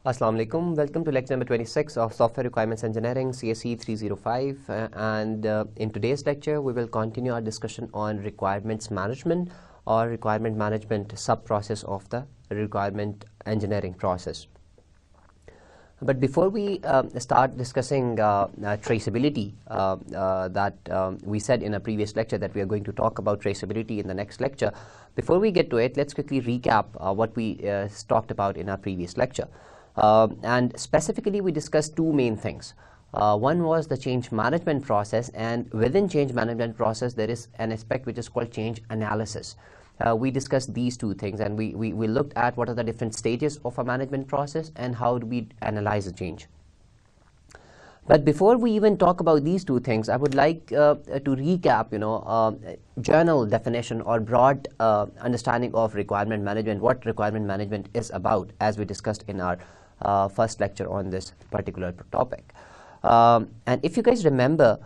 Assalamu alaikum. Welcome to lecture number 26 of Software Requirements Engineering, CSE305. In today's lecture, we will continue our discussion on requirements management or requirement management sub-process of the requirement engineering process. But before we start discussing traceability, we said in a previous lecture that we are going to talk about traceability in the next lecture. Before we get to it, let's quickly recap what we talked about in our previous lecture. And specifically, we discussed two main things. One was the change management process, and within change management process, there is an aspect which is called change analysis. We discussed these two things, and we looked at what are the different stages of a management process and how do we analyze a change. But before we even talk about these two things, I would like to recap, general definition or broad understanding of requirement management, what requirement management is about, as we discussed in our first lecture on this particular topic. And if you guys remember,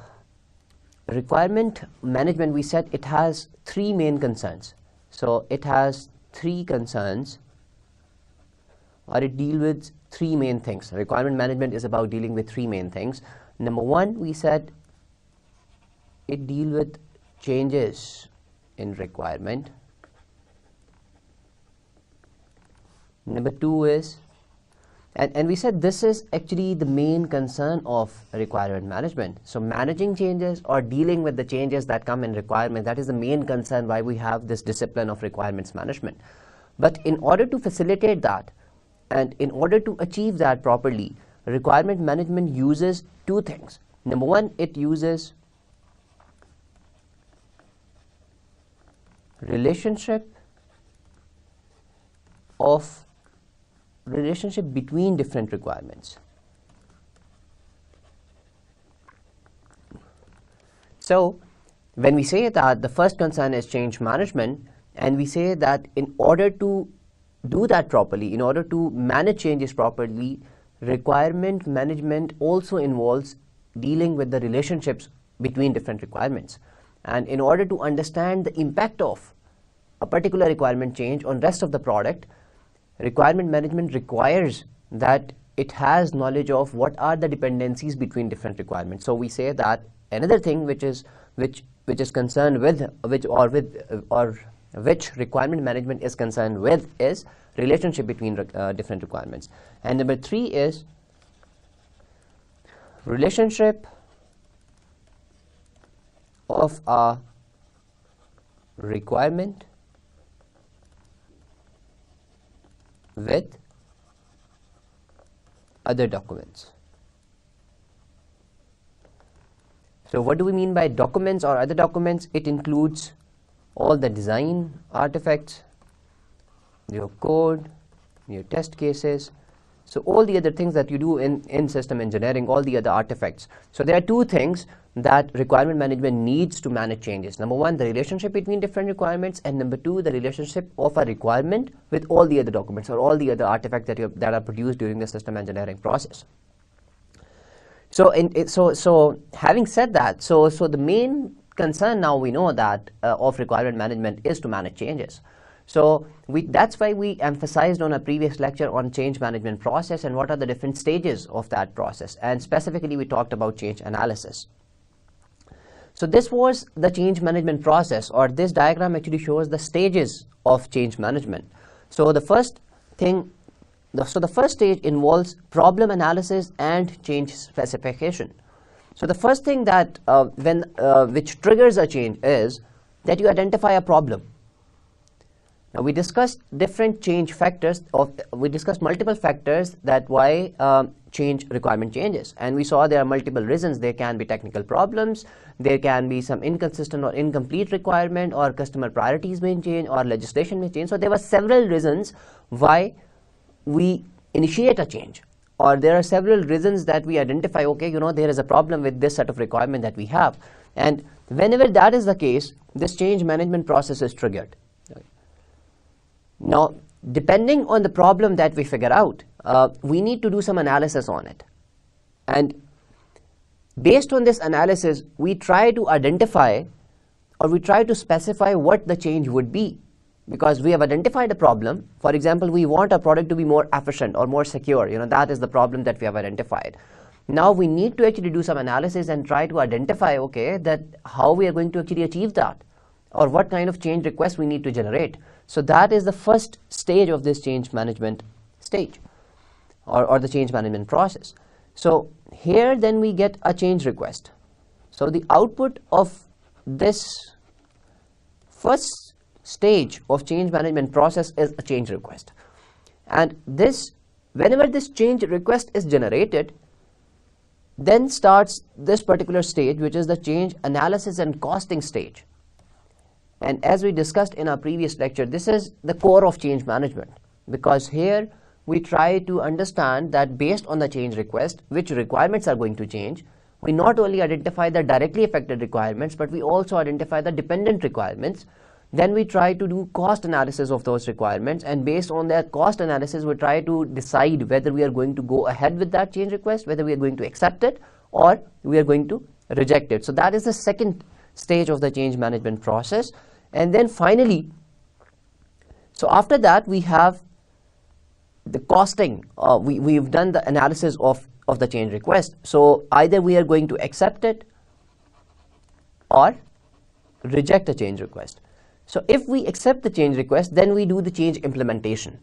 requirement management, we said it has three main concerns. So it has three concerns, or it deals with three main things. Requirement management is about dealing with three main things. Number one, we said it deals with changes in requirement. Number two is, and we said this is actually the main concern of requirement management. So managing changes or dealing with the changes that come in requirement, that is the main concern why we have this discipline of requirements management. But in order to facilitate that, and in order to achieve that properly, requirement management uses two things. Number one, it uses relationship between different requirements. So when we say that the first concern is change management, and we say that in order to do that properly, in order to manage changes properly, requirement management also involves dealing with the relationships between different requirements. And in order to understand the impact of a particular requirement change on rest of the product, requirement management requires that it has knowledge of what are the dependencies between different requirements. So we say that another thing which is concerned with which requirement management is concerned with is relationship between different requirements. And number three is relationship of a requirement with other documents. So what do we mean by documents or other documents? It includes all the design artifacts, your code, your test cases, so all the other things that you do in system engineering, all the other artifacts. So there are two things that requirement management needs to manage changes. Number one, the relationship between different requirements, and number two, the relationship of a requirement with all the other documents or all the other artifacts that are produced during the system engineering process. So having said that, so the main concern now we know that of requirement management is to manage changes. So that's why we emphasized on a previous lecture on change management process and what are the different stages of that process, and specifically we talked about change analysis. So this was the change management process, or this diagram actually shows the stages of change management. So the first stage involves problem analysis and change specification. So the first thing that which triggers a change is that you identify a problem. Now we discussed different change factors. We discussed multiple factors that why change requirement changes, and we saw there are multiple reasons. There can be technical problems, there can be some inconsistent or incomplete requirement, or customer priorities may change, or legislation may change. So there were several reasons why we initiate a change, or there are several reasons that we identify, okay, there is a problem with this set of requirement that we have. And whenever that is the case, this change management process is triggered. Now, depending on the problem that we figure out, we need to do some analysis on it. And based on this analysis, we try to identify, or we try to specify what the change would be. because we have identified a problem. For example, we want our product to be more efficient or more secure. That is the problem that we have identified. Now we need to actually do some analysis and try to identify, okay, that how we are going to actually achieve that, or what kind of change request we need to generate. So that is the first stage of this change management stage, or the change management process. So here then we get a change request. So the output of this first stage of change management process is a change request. And whenever this change request is generated, then starts this particular stage, which is the change analysis and costing stage. And as we discussed in our previous lecture, this is the core of change management, because here we try to understand that based on the change request, which requirements are going to change. We not only identify the directly affected requirements, but we also identify the dependent requirements. Then we try to do cost analysis of those requirements, and based on that cost analysis, we try to decide whether we are going to go ahead with that change request, whether we are going to accept it, or we are going to reject it. So that is the second stage of the change management process. And then finally, so after that we have the costing. We've done the analysis of the change request. So either we are going to accept it or reject a change request. So if we accept the change request, then we do the change implementation.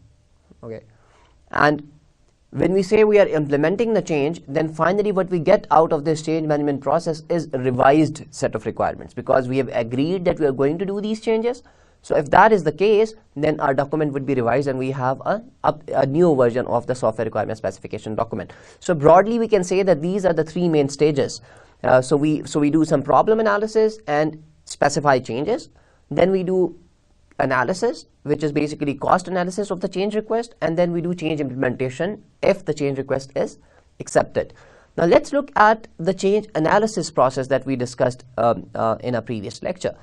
Okay, and when we say we are implementing the change, then finally what we get out of this change management process is a revised set of requirements, because we have agreed that we are going to do these changes. So if that is the case, then our document would be revised and we have a new version of the software requirement specification document. So broadly we can say that these are the three main stages. So we do some problem analysis and specify changes. Then we do analysis, which is basically cost analysis of the change request, and then we do change implementation if the change request is accepted. Now let's look at the change analysis process that we discussed in a previous lecture.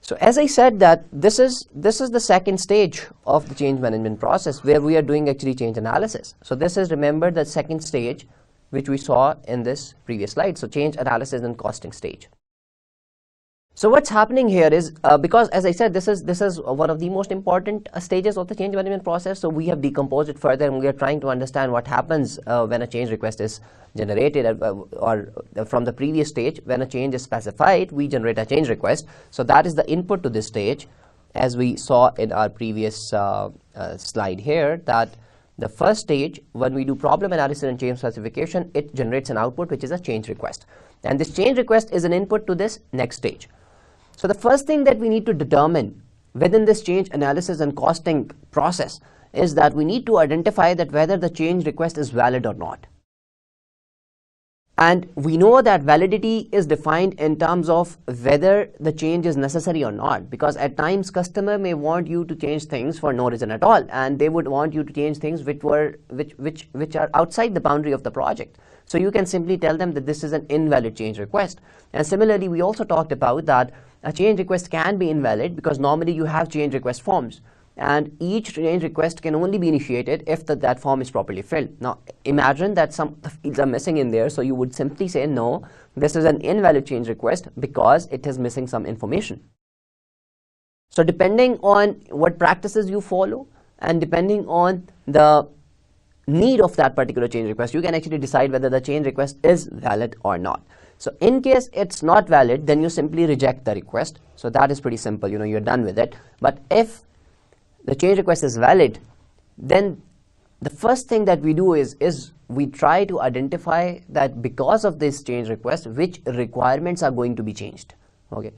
So as I said, that this is the second stage of the change management process, where we are doing actually change analysis. So this is, remember, the second stage which we saw in this previous slide. So change analysis and costing stage. So what's happening here is, because as I said, this is one of the most important stages of the change management process. So we have decomposed it further, and we are trying to understand what happens when a change request is generated, or from the previous stage, when a change is specified, we generate a change request. So that is the input to this stage, as we saw in our previous slide here, that the first stage, when we do problem analysis and change specification, it generates an output, which is a change request. And this change request is an input to this next stage. So the first thing that we need to determine within this change analysis and costing process is that we need to identify that whether the change request is valid or not. And we know that validity is defined in terms of whether the change is necessary or not, because at times customer may want you to change things for no reason at all, and they would want you to change things which are outside the boundary of the project. So you can simply tell them that this is an invalid change request. And similarly, we also talked about that a change request can be invalid because normally you have change request forms, and each change request can only be initiated if that form is properly filled. Now imagine that some of the fields are missing in there, so you would simply say, no, this is an invalid change request because it is missing some information. So depending on what practices you follow and depending on the need of that particular change request, you can actually decide whether the change request is valid or not. So in case it's not valid, then you simply reject the request. So that is pretty simple, you're done with it. But if the change request is valid, then the first thing that we do is we try to identify that because of this change request, which requirements are going to be changed. Okay,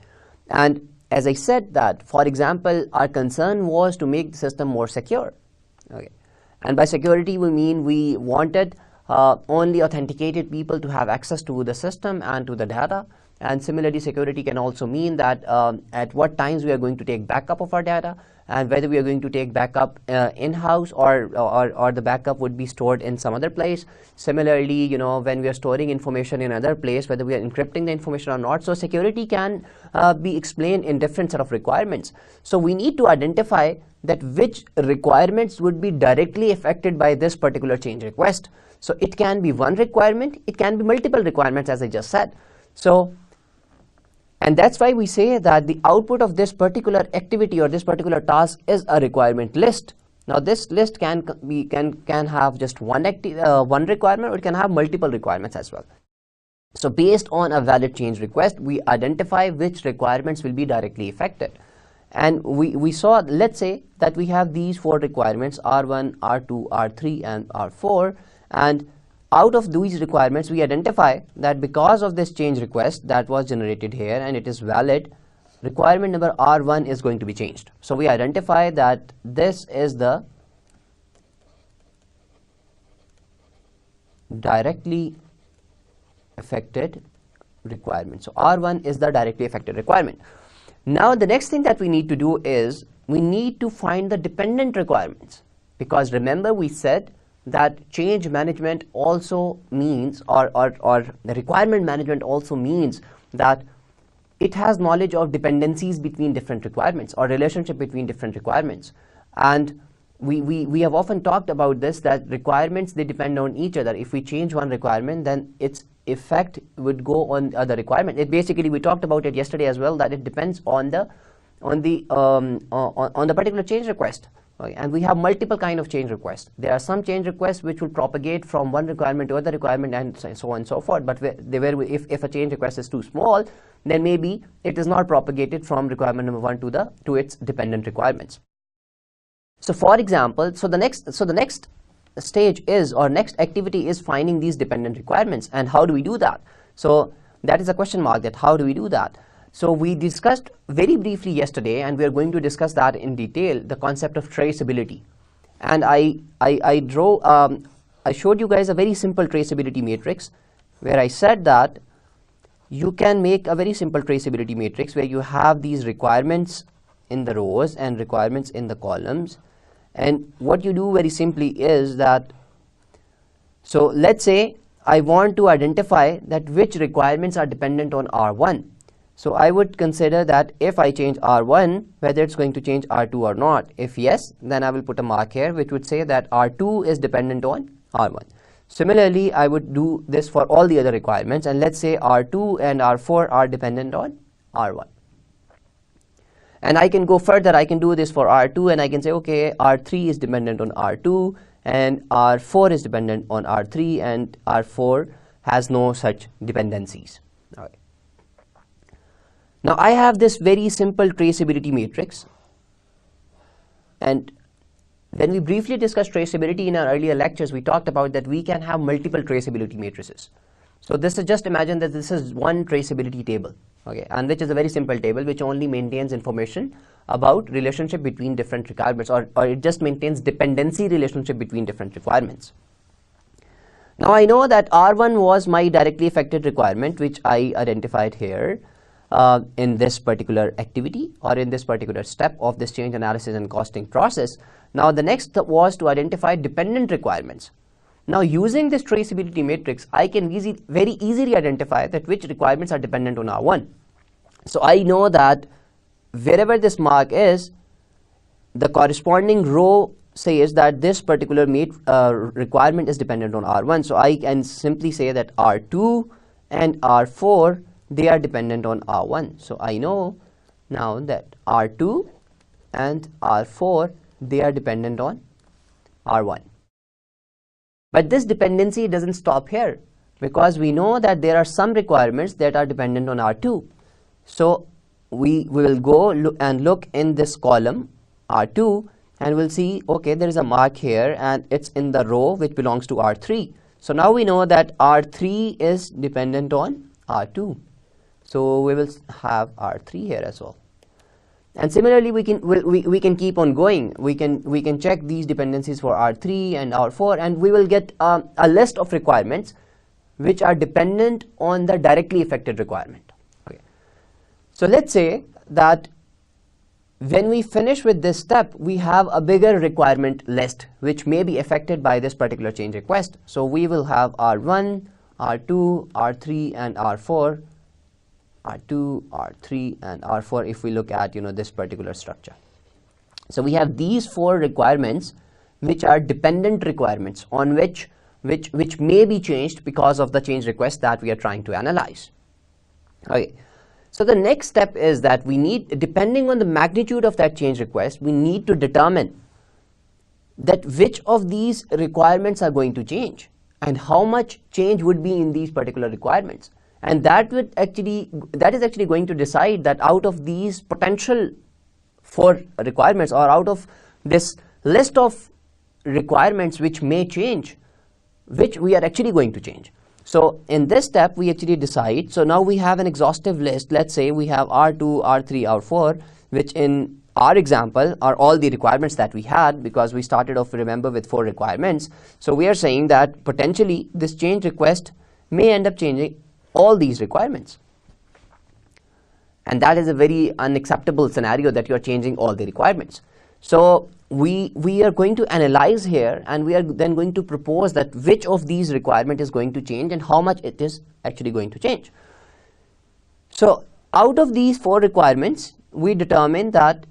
and as I said that, for example, our concern was to make the system more secure. Okay, and by security we mean we wanted only authenticated people to have access to the system and to the data. And similarly, security can also mean that at what times we are going to take backup of our data, and whether we are going to take backup in-house or the backup would be stored in some other place. Similarly, when we are storing information in another place, whether we are encrypting the information or not. So security can be explained in different set of requirements. So we need to identify that which requirements would be directly affected by this particular change request. So it can be one requirement, it can be multiple requirements, as I just said. So And that's why we say that the output of this particular activity or this particular task is a requirement list. Now this list can have just one requirement, or it can have multiple requirements as well. So based on a valid change request, we identify which requirements will be directly affected. And we saw, let's say that we have these 4 requirements, R1, R2, R3 and R4, and out of these requirements we identify that because of this change request that was generated here and it is valid, requirement number R1 is going to be changed. So we identify that this is the directly affected requirement. So R1 is the directly affected requirement. Now the next thing that we need to do is we need to find the dependent requirements, because remember we said that change management also means, or the requirement management also means that it has knowledge of dependencies between different requirements or relationship between different requirements. And we have often talked about this, that requirements, they depend on each other. If we change one requirement, then its effect would go on other requirement. It basically, we talked about it yesterday as well, that it depends on the particular change request. Okay. And we have multiple kind of change requests. There are some change requests which will propagate from one requirement to other requirement and so on and so forth. But if a change request is too small, then maybe it is not propagated from requirement number 1 to its dependent requirements. So for example, so the next stage is, or next activity is, finding these dependent requirements. And how do we do that? So that is a question mark, that how do we do that? So we discussed very briefly yesterday, and we are going to discuss that in detail, the concept of traceability. And I showed you guys a very simple traceability matrix, where I said that you can make a very simple traceability matrix where you have these requirements in the rows and requirements in the columns. And what you do very simply is that, so let's say I want to identify that which requirements are dependent on R1. So I would consider that if I change R1, whether it's going to change R2 or not. If yes, then I will put a mark here which would say that R2 is dependent on R1. Similarly, I would do this for all the other requirements, and let's say R2 and R4 are dependent on R1. And I can go further, I can do this for R2, and I can say, okay, R3 is dependent on R2, and R4 is dependent on R3, and R4 has no such dependencies. All right. Now I have this very simple traceability matrix, and when we briefly discussed traceability in our earlier lectures, we talked about that we can have multiple traceability matrices. So this is, just imagine that this is one traceability table, okay, and which is a very simple table which only maintains information about relationship between different requirements, or it just maintains dependency relationship between different requirements. Now I know that R1 was my directly affected requirement, which I identified here in this particular activity, or in this particular step of this change analysis and costing process. Now the next was to identify dependent requirements. Now using this traceability matrix, I can very easily identify that which requirements are dependent on R1. So I know that wherever this mark is, the corresponding row says that this particular requirement is dependent on R1. So I can simply say that R2 and R4, they are dependent on R1. So I know now that R2 and R4, they are dependent on R1. But this dependency doesn't stop here, because we know that there are some requirements that are dependent on R2. So we will go look in this column R2, and we'll see, okay, there is a mark here and it's in the row which belongs to R3. So now we know that R3 is dependent on R2. So we will have R3 here as well. And similarly, we can keep on going. We can check these dependencies for R3 and R4, and we will get a list of requirements which are dependent on the directly affected requirement. Okay. So let's say that when we finish with this step, we have a bigger requirement list which may be affected by this particular change request. So we will have R1, R2, R3, and R4. R2, R3, and R4 if we look at this particular structure. So we have these 4 requirements which are dependent requirements on which may be changed because of the change request that we are trying to analyze. Okay. So the next step is that we need, depending on the magnitude of that change request, we need to determine that which of these requirements are going to change and how much change would be in these particular requirements. And that is actually going to decide that out of these potential 4 requirements, or out of this list of requirements which may change, which we are actually going to change. So in this step, we actually decide. So now we have an exhaustive list. Let's say we have R2, R3, R4, which in our example are all the requirements that we had, because we started off, remember, with 4 requirements. So we are saying that potentially this change request may end up changing all these requirements. And that is a very unacceptable scenario, that you are changing all the requirements. So we are going to analyze here, and we are then going to propose that which of these requirement is going to change and how much it is actually going to change. So out of these 4 requirements, we determine that,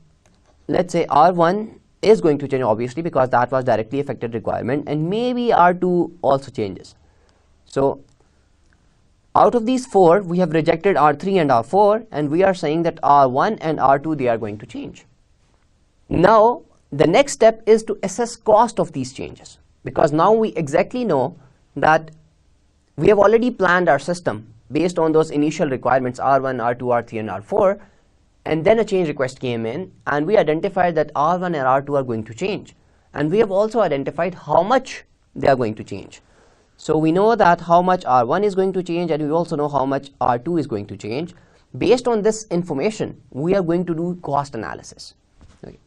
let's say R1 is going to change, obviously, because that was directly affected requirement, and maybe R2 also changes. So out of these 4, we have rejected R3 and R4, and we are saying that R1 and R2, they are going to change. Now, the next step is to assess cost of these changes, because now we exactly know that we have already planned our system based on those initial requirements R1, R2, R3, and R4, and then a change request came in, and we identified that R1 and R2 are going to change, and we have also identified how much they are going to change. So we know that how much R1 is going to change, and we also know how much R2 is going to change. Based on this information, we are going to do cost analysis. Okay.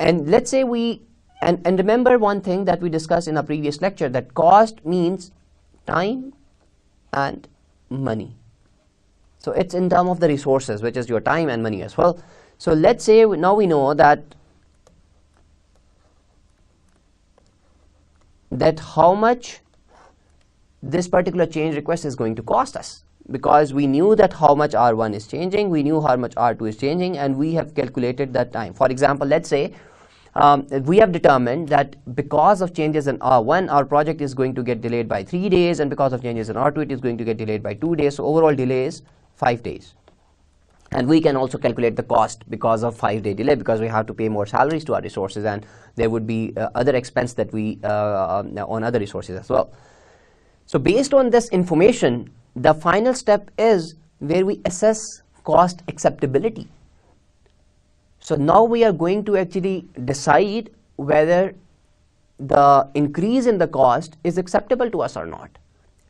And let's say and remember one thing that we discussed in a previous lecture, that cost means time and money. So it's in terms of the resources, which is your time and money as well. So let's say now we know that how much this particular change request is going to cost us, because we knew that how much R1 is changing, we knew how much R2 is changing, and we have calculated that time. For example, let's say we have determined that because of changes in R1, our project is going to get delayed by 3 days, and because of changes in R2, it is going to get delayed by 2 days. So overall delay is 5 days. And we can also calculate the cost because of 5-day delay, because we have to pay more salaries to our resources, and there would be other expense that we on other resources as well. So based on this information, the final step is where we assess cost acceptability. So now we are going to actually decide whether the increase in the cost is acceptable to us or not.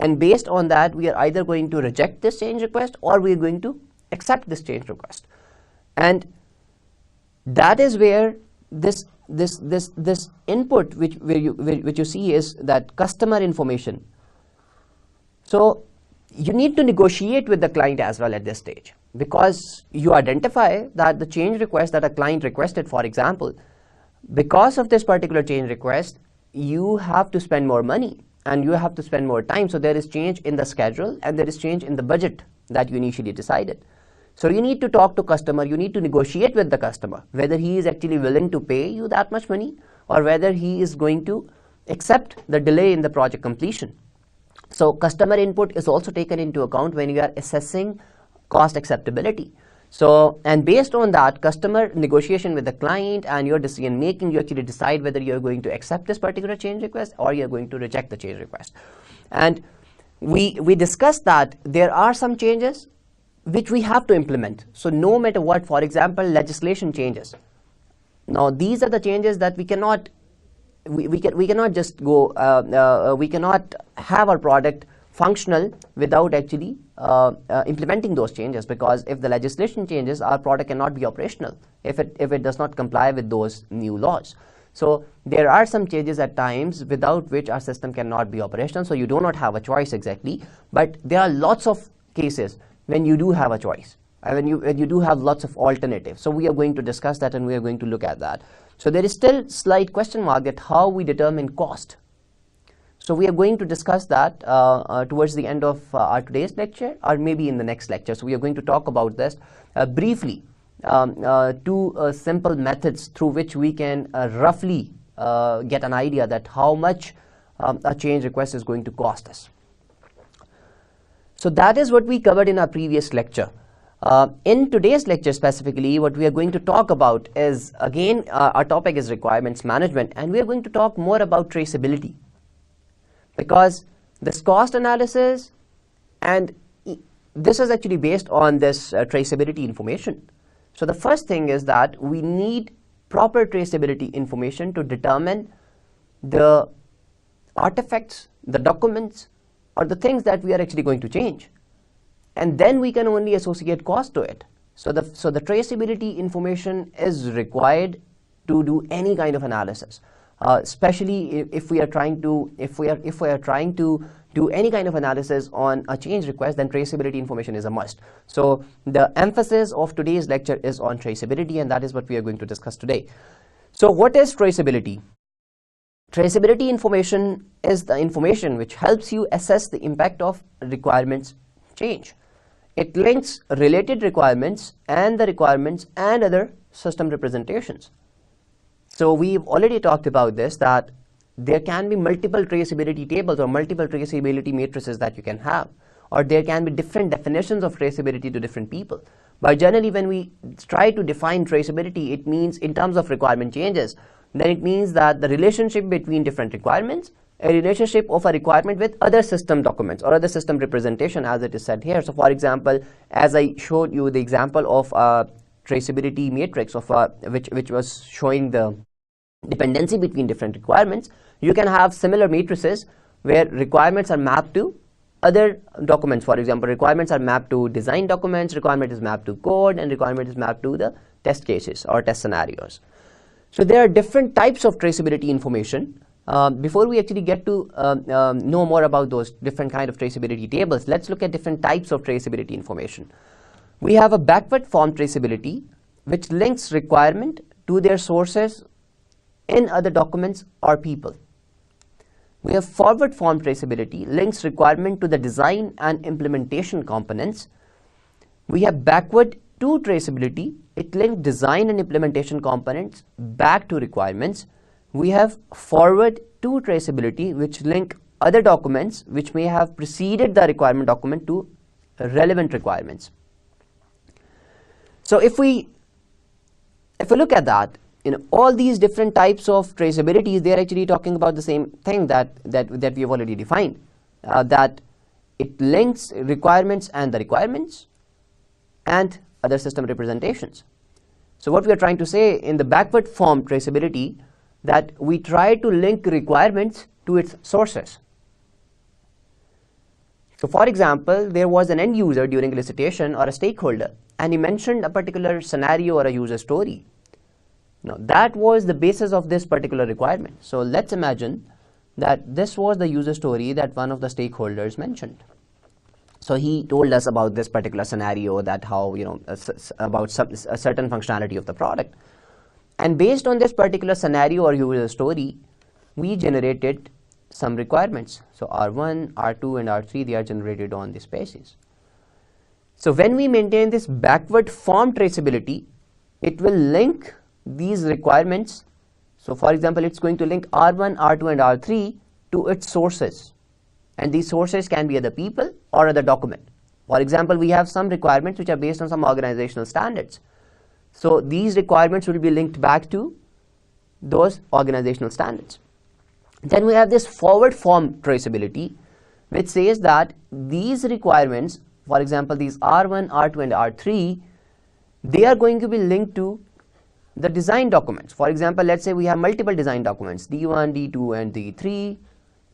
And based on that, we are either going to reject this change request, or we are going to accept this change request. And that is where this input which you see is that customer information. So you need to negotiate with the client as well at this stage, because you identify that the change request that a client requested, for example, because of this particular change request, you have to spend more money and you have to spend more time. So there is change in the schedule, and there is change in the budget that you initially decided. So you need to talk to customer, you need to negotiate with the customer, whether he is actually willing to pay you that much money, or whether he is going to accept the delay in the project completion. So customer input is also taken into account when you are assessing cost acceptability. So, and based on that customer negotiation with the client and your decision making, you actually decide whether you're going to accept this particular change request or you're going to reject the change request. And we discussed that there are some changes which we have to implement. So no matter what, for example, legislation changes. Now these are the changes that we cannot just go, we cannot have our product functional without actually implementing those changes, because if the legislation changes, our product cannot be operational if it does not comply with those new laws. So there are some changes at times without which our system cannot be operational. So you do not have a choice exactly, but there are lots of cases when you do have a choice, and when you do have lots of alternatives. So we are going to discuss that, and we are going to look at that. So there is still slight question mark that how we determine cost. So we are going to discuss that towards the end of our today's lecture, or maybe in the next lecture. So we are going to talk about this briefly, two simple methods through which we can roughly get an idea that how much a change request is going to cost us. So that is what we covered in our previous lecture. In today's lecture specifically, what we are going to talk about is, again, our topic is requirements management, and we are going to talk more about traceability, because this cost analysis, and this is actually based on this traceability information. So the first thing is that we need proper traceability information to determine the artifacts, the documents, or the things that we are actually going to change. And then we can only associate cost to it. So the traceability information is required to do any kind of analysis, especially if we are trying to do any kind of analysis on a change request, then traceability information is a must. So the emphasis of today's lecture is on traceability, and that is what we are going to discuss today. So what is traceability? Traceability information is the information which helps you assess the impact of requirements change. It links related requirements and the requirements and other system representations. So we've already talked about this, that there can be multiple traceability tables or multiple traceability matrices that you can have, or there can be different definitions of traceability to different people. But generally, when we try to define traceability, it means in terms of requirement changes, then it means that the relationship between different requirements, a relationship of a requirement with other system documents or other system representation, as it is said here. So for example, as I showed you the example of a traceability matrix of which was showing the dependency between different requirements, you can have similar matrices where requirements are mapped to other documents. For example, requirements are mapped to design documents, requirement is mapped to code, and requirement is mapped to the test cases or test scenarios. So there are different types of traceability information. Before we actually get to know more about those different kind of traceability tables, let's look at different types of traceability information. We have a backward form traceability, which links requirement to their sources in other documents or people. We have forward form traceability, links requirement to the design and implementation components. We have backward to traceability, it links design and implementation components back to requirements. We have forward to traceability, which link other documents which may have preceded the requirement document to relevant requirements. So if we look at that, all these different types of traceability, they are actually talking about the same thing that we have already defined, that it links requirements and the requirements and other system representations. So what we are trying to say in the backward form traceability, that we try to link requirements to its sources. So for example, there was an end user during elicitation or a stakeholder, and he mentioned a particular scenario or a user story. Now that was the basis of this particular requirement. So let's imagine that this was the user story that one of the stakeholders mentioned. So he told us about this particular scenario, that how, about a certain functionality of the product. And based on this particular scenario or user story, we generated some requirements. So R1, R2, and R3, they are generated on this basis. So when we maintain this backward form traceability, it will link these requirements. So for example, it's going to link R1, R2, and R3 to its sources. And these sources can be other people or other document. For example, we have some requirements which are based on some organizational standards. So these requirements will be linked back to those organizational standards. Then we have this forward form traceability, which says that these requirements, for example, these R1, R2, and R3, they are going to be linked to the design documents. For example, let's say we have multiple design documents, D1, D2, and D3.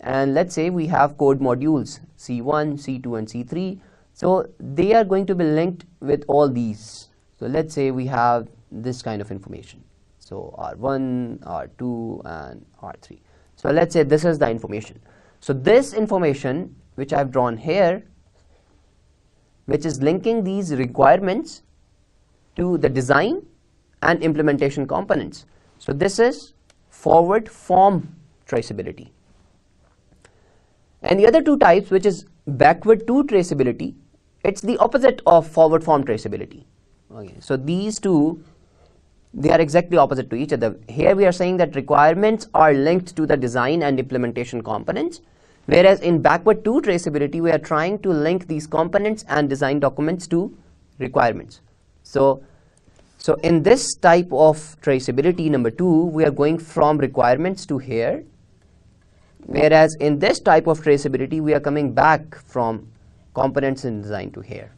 And let's say we have code modules, C1, C2, and C3. So they are going to be linked with all these. So let's say we have this kind of information. So R1, R2, and R3. So let's say this is the information. So this information, which I've drawn here, which is linking these requirements to the design and implementation components. So this is forward form traceability. And the other two types, which is backward to traceability, it's the opposite of forward form traceability. Okay. So these two, they are exactly opposite to each other. Here we are saying that requirements are linked to the design and implementation components, whereas in backward to traceability, we are trying to link these components and design documents to requirements. So in this type of traceability number 2, we are going from requirements to here, whereas in this type of traceability, we are coming back from components in design to here.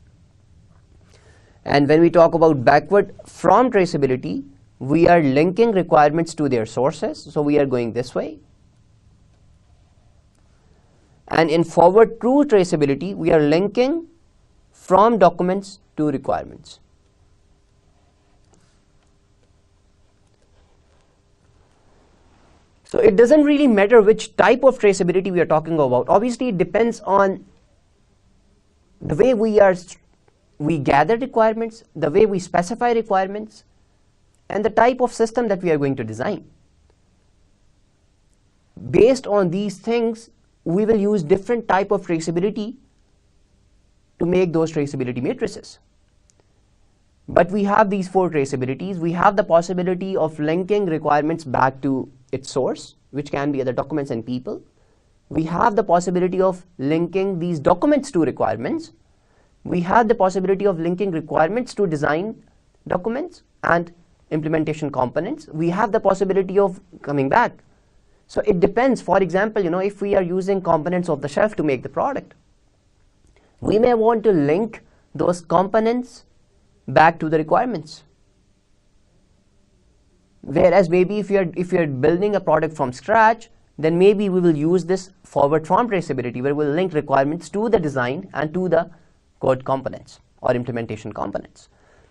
And when we talk about backward from traceability, we are linking requirements to their sources. So we are going this way. And in forward to traceability, we are linking from documents to requirements. So it doesn't really matter which type of traceability we are talking about. Obviously, it depends on the way we gather requirements, the way we specify requirements, and the type of system that we are going to design. Based on these things, we will use different type of traceability to make those traceability matrices. But we have these 4 traceabilities. We have the possibility of linking requirements back to its source, which can be other documents and people. We have the possibility of linking these documents to requirements. We have the possibility of linking requirements to design documents and implementation components. We have the possibility of coming back. So it depends. For example, if we are using components off the shelf to make the product, we may want to link those components back to the requirements. Whereas maybe if you're building a product from scratch, then maybe we will use this forward from traceability, where we'll link requirements to the design and to the code components or implementation components.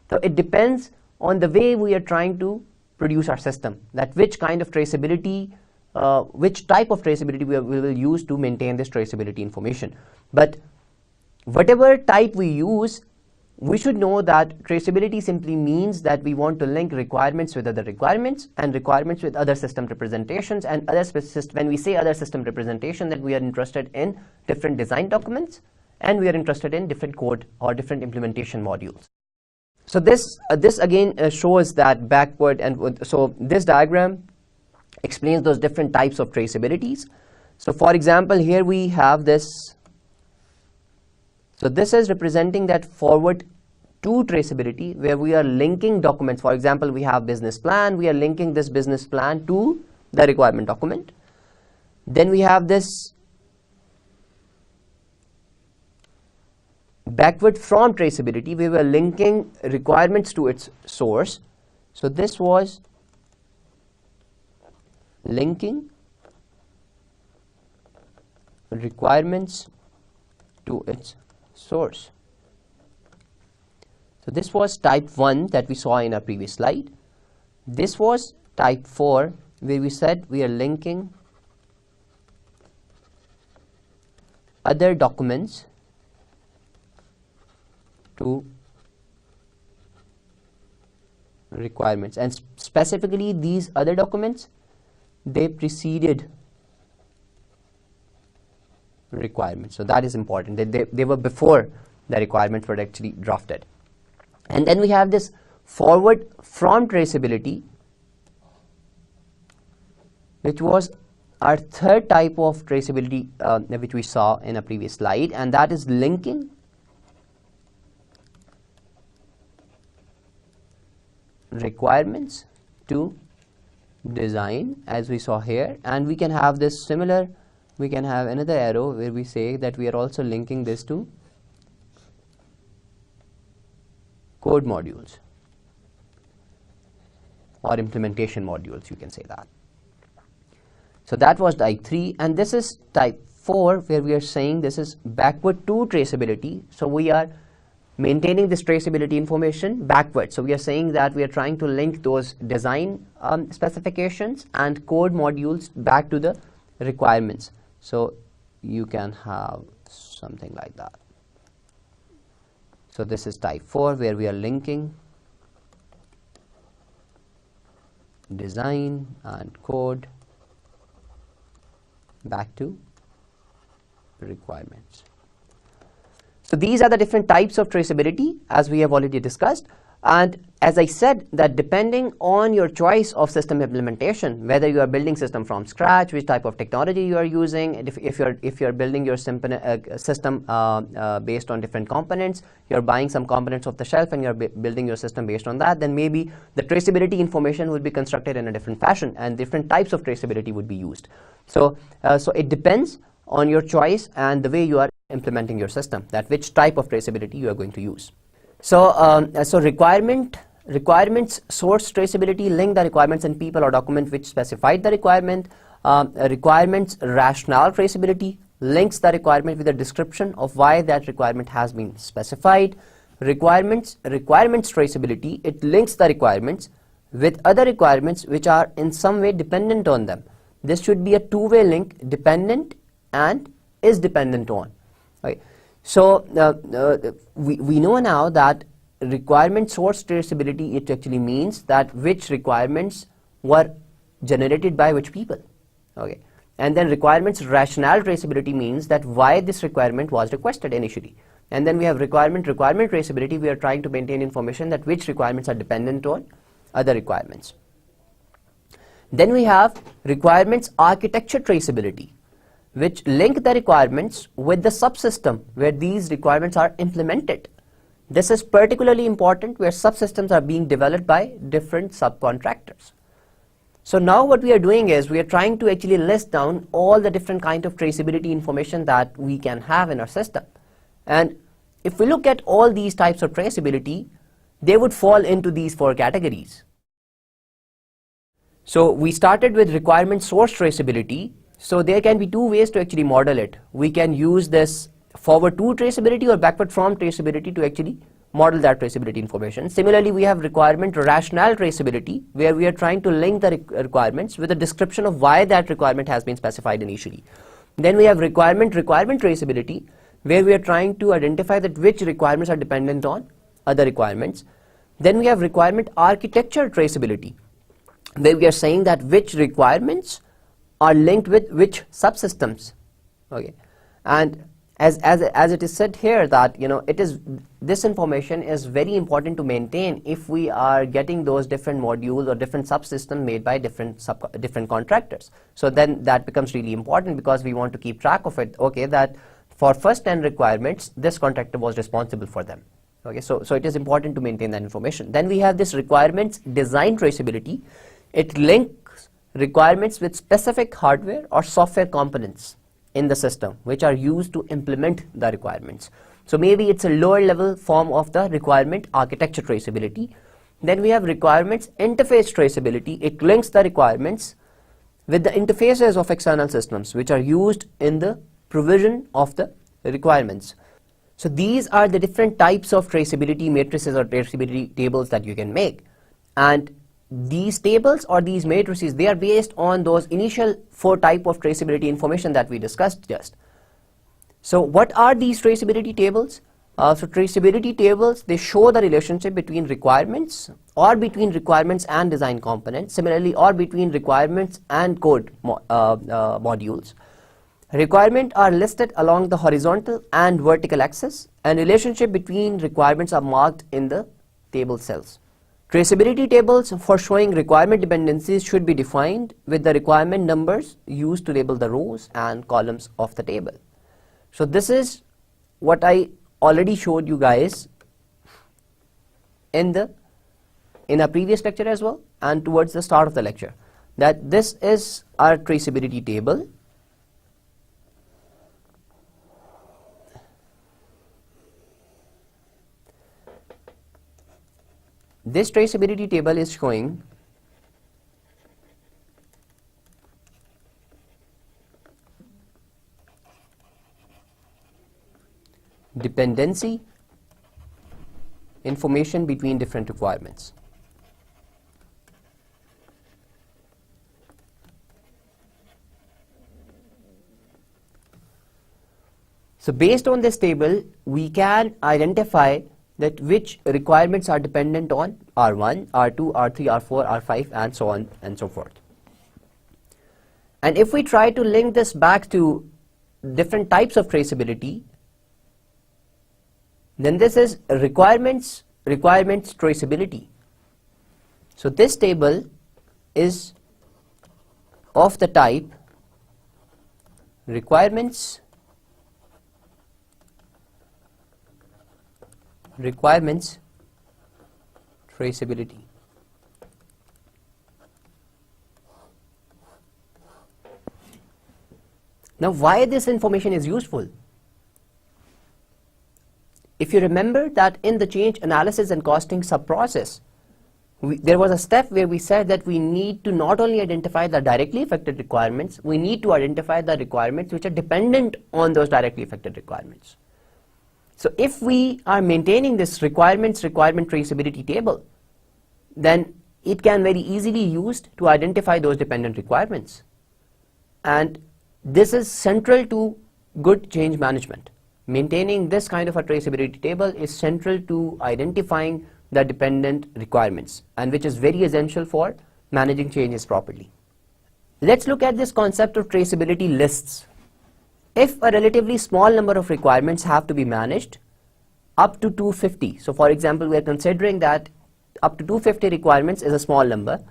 So it depends on the way we are trying to produce our system, that which kind of traceability, which type of traceability we will use to maintain this traceability information. But whatever type we use, we should know that traceability simply means that we want to link requirements with other requirements and requirements with other system representations, and when we say other system representation, that we are interested in different design documents and we are interested in different code or different implementation modules. So this again shows that backward, and so this diagram explains those different types of traceabilities. So for example, here we have this. So this is representing that forward to traceability, where we are linking documents. For example, we have business plan. We are linking this business plan to the requirement document. Then we have this backward from traceability, we were linking requirements to its source. So this was linking requirements to its source. So this was type 1 that we saw in our previous slide. This was type 4, where we said we are linking other documents to requirements, and specifically these other documents, they preceded requirements. So that is important, that they were before the requirements were actually drafted. And then we have this forward from traceability, which was our third type of traceability which we saw in a previous slide, and that is linking requirements to design, as we saw here. And we can have this similar, we can have another arrow where we say that we are also linking this to code modules or implementation modules, you can say that. So that was type 3, and this is type 4, where we are saying this is backward to traceability. So we are maintaining this traceability information backward. So we are saying that we are trying to link those design specifications and code modules back to the requirements. So you can have something like that. So this is type 4, where we are linking design and code back to requirements. So these are the different types of traceability, as we have already discussed. And as I said, that depending on your choice of system implementation, whether you are building system from scratch, which type of technology you are using, if you're building your system based on different components, you're buying some components off the shelf and you're building your system based on that, then maybe the traceability information would be constructed in a different fashion and different types of traceability would be used. So it depends on your choice and the way you are implementing your system, that which type of traceability you are going to use. So requirements source traceability, link the requirements and people or document which specified the requirement. Requirements rationale traceability links the requirement with a description of why that requirement has been specified. Requirements traceability, it links the requirements with other requirements which are in some way dependent on them. This should be a two-way link, dependent and is dependent on. Okay. So we know now that requirement source traceability, it actually means that which requirements were generated by which people. Okay. And then requirements rationale traceability means that why this requirement was requested initially. And then we have requirement traceability. We are trying to maintain information that which requirements are dependent on other requirements. Then we have requirements architecture traceability, which link the requirements with the subsystem where these requirements are implemented. This is particularly important where subsystems are being developed by different subcontractors. So now what we are doing is we are trying to actually list down all the different kind of traceability information that we can have in our system. And if we look at all these types of traceability, they would fall into these four categories. So we started with requirement source traceability. So there can be two ways to actually model it. We can use this forward to traceability or backward from traceability to actually model that traceability information. Similarly, we have requirement rationale traceability, where we are trying to link the requirements with a description of why that requirement has been specified initially. Then we have requirement traceability, where we are trying to identify that which requirements are dependent on other requirements. Then we have requirement architecture traceability, where we are saying that which requirements are linked with which subsystems. Okay. And as it is said here that this information is very important to maintain if we are getting those different modules or different subsystems made by different contractors. So then that becomes really important because we want to keep track of it. Okay, that for first 10 requirements this contractor was responsible for them. Okay, so it is important to maintain that information. Then we have this requirements design traceability. It links requirements with specific hardware or software components in the system which are used to implement the requirements. So maybe it's a lower level form of the requirement architecture traceability. Then we have requirements interface traceability. It links the requirements with the interfaces of external systems which are used in the provision of the requirements. So these are the different types of traceability matrices or traceability tables that you can make. And these tables or these matrices, they are based on those initial 4 types of traceability information that we discussed just. So what are these traceability tables? So traceability tables, they show the relationship between requirements or between requirements and design components, similarly or between requirements and code modules. Requirements are listed along the horizontal and vertical axis, and relationship between requirements are marked in the table cells. Traceability tables for showing requirement dependencies should be defined with the requirement numbers used to label the rows and columns of the table. So this is what I already showed you guys in a previous lecture as well and towards the start of the lecture, that this is our traceability table. This traceability table is showing dependency information between different requirements. So based on this table, we can identify that which requirements are dependent on R1, R2, R3, R4, R5 and so on and so forth. And if we try to link this back to different types of traceability, then this is requirements requirements traceability. So this table is of the type requirements traceability. Now, why this information is useful? If you remember that in the change analysis and costing sub-process, there was a step where we said that we need to not only identify the directly affected requirements, we need to identify the requirements which are dependent on those directly affected requirements. So if we are maintaining this requirement traceability table, then it can very easily used to identify those dependent requirements. And this is central to good change management. Maintaining this kind of a traceability table is central to identifying the dependent requirements, and which is very essential for managing changes properly. Let's look at this concept of traceability lists. If a relatively small number of requirements have to be managed, up to 250, so for example we are considering that up to 250 requirements is a small number,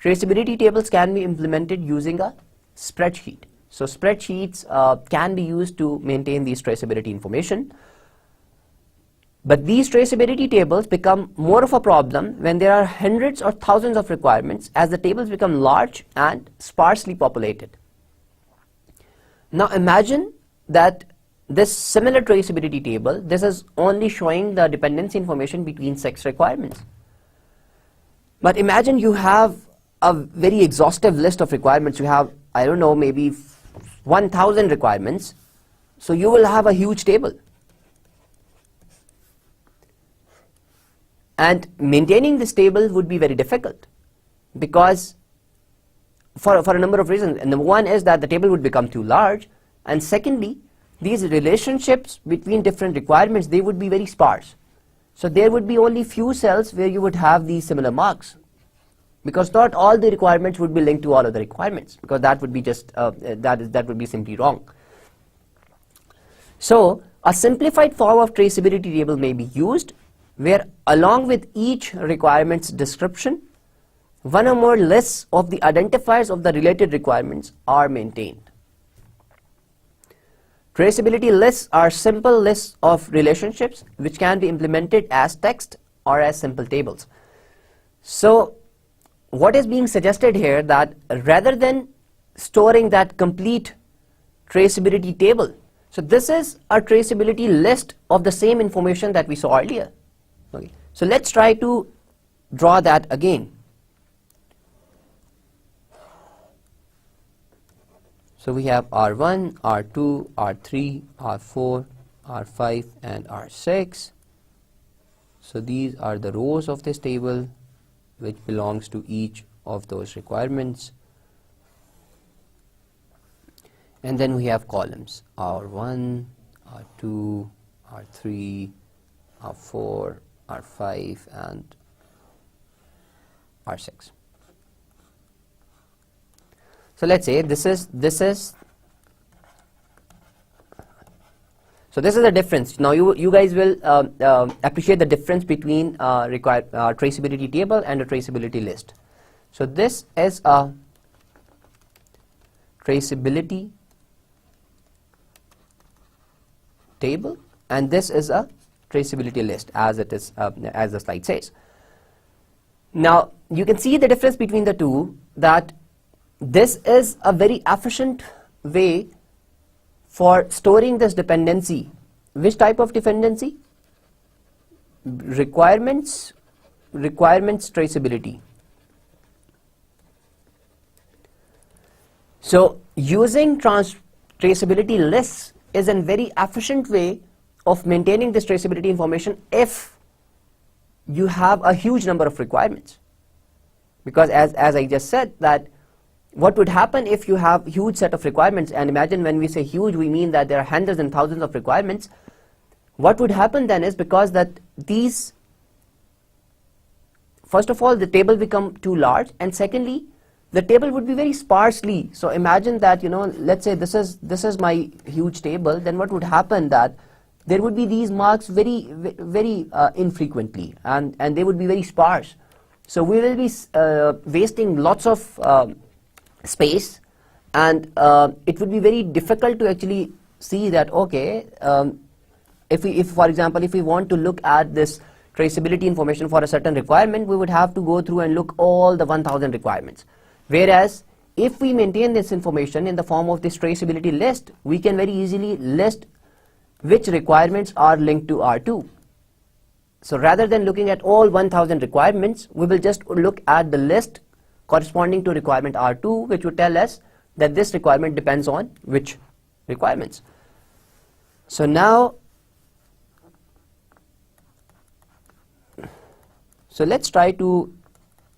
traceability tables can be implemented using a spreadsheet. So spreadsheets can be used to maintain these traceability information. But these traceability tables become more of a problem when there are hundreds or thousands of requirements, as the tables become large and sparsely populated. Now imagine that this similar traceability table, this is only showing the dependency information between 6 requirements. But imagine you have a very exhaustive list of requirements. You have, I don't know, maybe 1,000 requirements. So you will have a huge table. And maintaining this table would be very difficult, because for a number of reasons. And number one is that the table would become too large, and secondly, these relationships between different requirements, they would be very sparse. So there would be only few cells where you would have these similar marks, because not all the requirements would be linked to all other requirements, because that would be just that would be simply wrong. So a simplified form of traceability table may be used, where along with each requirement's description, one or more lists of the identifiers of the related requirements are maintained. Traceability lists are simple lists of relationships which can be implemented as text or as simple tables. So what is being suggested here, that rather than storing that complete traceability table, so this is a traceability list of the same information that we saw earlier. Okay. So let's try to draw that again. So we have R1, R2, R3, R4, R5 and R6. So these are the rows of this table which belongs to each of those requirements. And then we have columns R1, R2, R3, R4, R5 and R6. So let's say this is so this is the difference. Now you guys will appreciate the difference between traceability table and a traceability list. So this is a traceability table and this is a traceability list, as it is as the slide says. Now you can see the difference between the two, that this is a very efficient way for storing this dependency. Which type of dependency? Requirements traceability. So using traceability lists is a very efficient way of maintaining this traceability information if you have a huge number of requirements. Because as I just said, that what would happen if you have huge set of requirements, and imagine when we say huge, we mean that there are hundreds and thousands of requirements. What would happen then is, because that these, first of all, the table become too large, and secondly, the table would be very sparsely. So imagine that, let's say this is my huge table, then what would happen, that there would be these marks very infrequently, and they would be very sparse. So we will be wasting lots of space, and it would be very difficult to actually see that, okay, if for example, if we want to look at this traceability information for a certain requirement, we would have to go through and look all the 1000 requirements. Whereas if we maintain this information in the form of this traceability list, we can very easily list which requirements are linked to R2. So rather than looking at all 1000 requirements, we will just look at the list corresponding to requirement R2, which would tell us that this requirement depends on which requirements. So now, so let's try to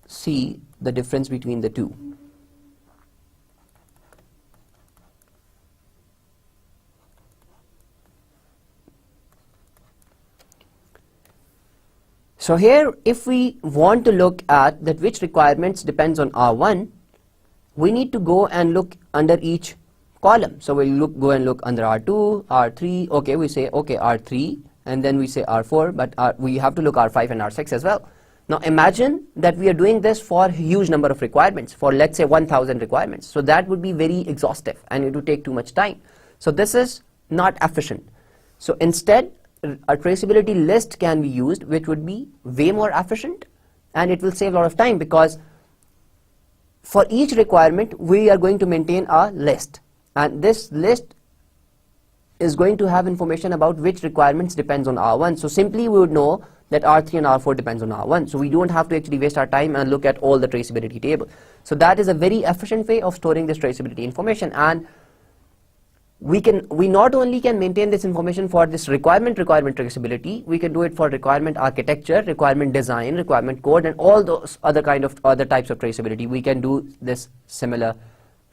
see the difference between the two. So here, if we want to look at that which requirements depends on R1, we need to go and look under each column. So we'll go and look under R2, R3, okay, we say, okay, R3, and then we say R4, but we have to look R5 and R6 as well. Now imagine that we are doing this for a huge number of requirements, for let's say 1000 requirements. So that would be very exhaustive and it would take too much time. So this is not efficient. So instead, a traceability list can be used, which would be way more efficient, and it will save a lot of time, because for each requirement we are going to maintain a list, and this list is going to have information about which requirements depends on R1. So simply we would know that R3 and R4 depends on R1, so we don't have to actually waste our time and look at all the traceability table. So that is a very efficient way of storing this traceability information, and we not only can maintain this information for this requirement traceability, we can do it for requirement architecture, requirement design, requirement code, and all those other types of traceability. We can do this similar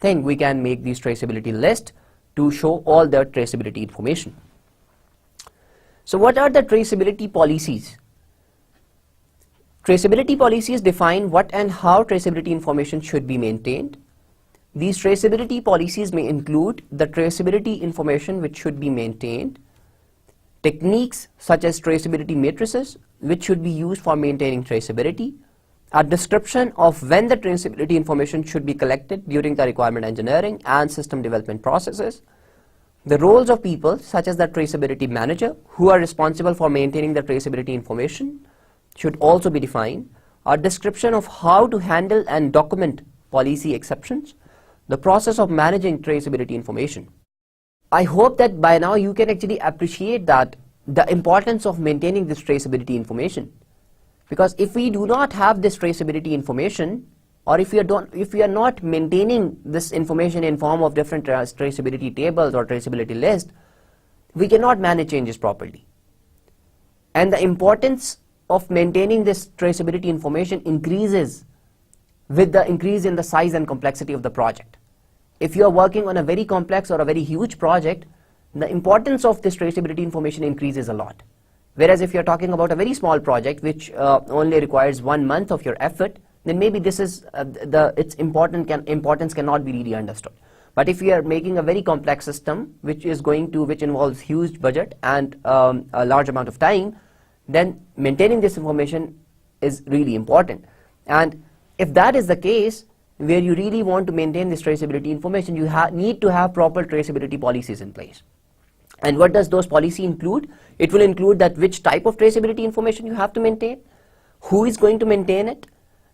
thing. We can make these traceability list to show all the traceability information. So what are the traceability policies? Traceability policies define what and how traceability information should be maintained. These traceability policies may include the traceability information which should be maintained, techniques such as traceability matrices which should be used for maintaining traceability, a description of when the traceability information should be collected during the requirement engineering and system development processes, the roles of people such as the traceability manager who are responsible for maintaining the traceability information should also be defined, a description of how to handle and document policy exceptions, the process of managing traceability information. I hope that by now you can actually appreciate that the importance of maintaining this traceability information, because if we do not have this traceability information, or if we are not maintaining this information in form of different traceability tables or traceability lists, we cannot manage changes properly. And the importance of maintaining this traceability information increases with the increase in the size and complexity of the project. If you are working on a very complex or a very huge project, the importance of this traceability information increases a lot. Whereas if you are talking about a very small project which only requires 1 month of your effort, then maybe this is its importance cannot be really understood. But if you are making a very complex system which involves huge budget and a large amount of time, then maintaining this information is really important. And if that is the case, where you really want to maintain this traceability information, you need to have proper traceability policies in place. And what does those policies include? It will include that which type of traceability information you have to maintain, who is going to maintain it,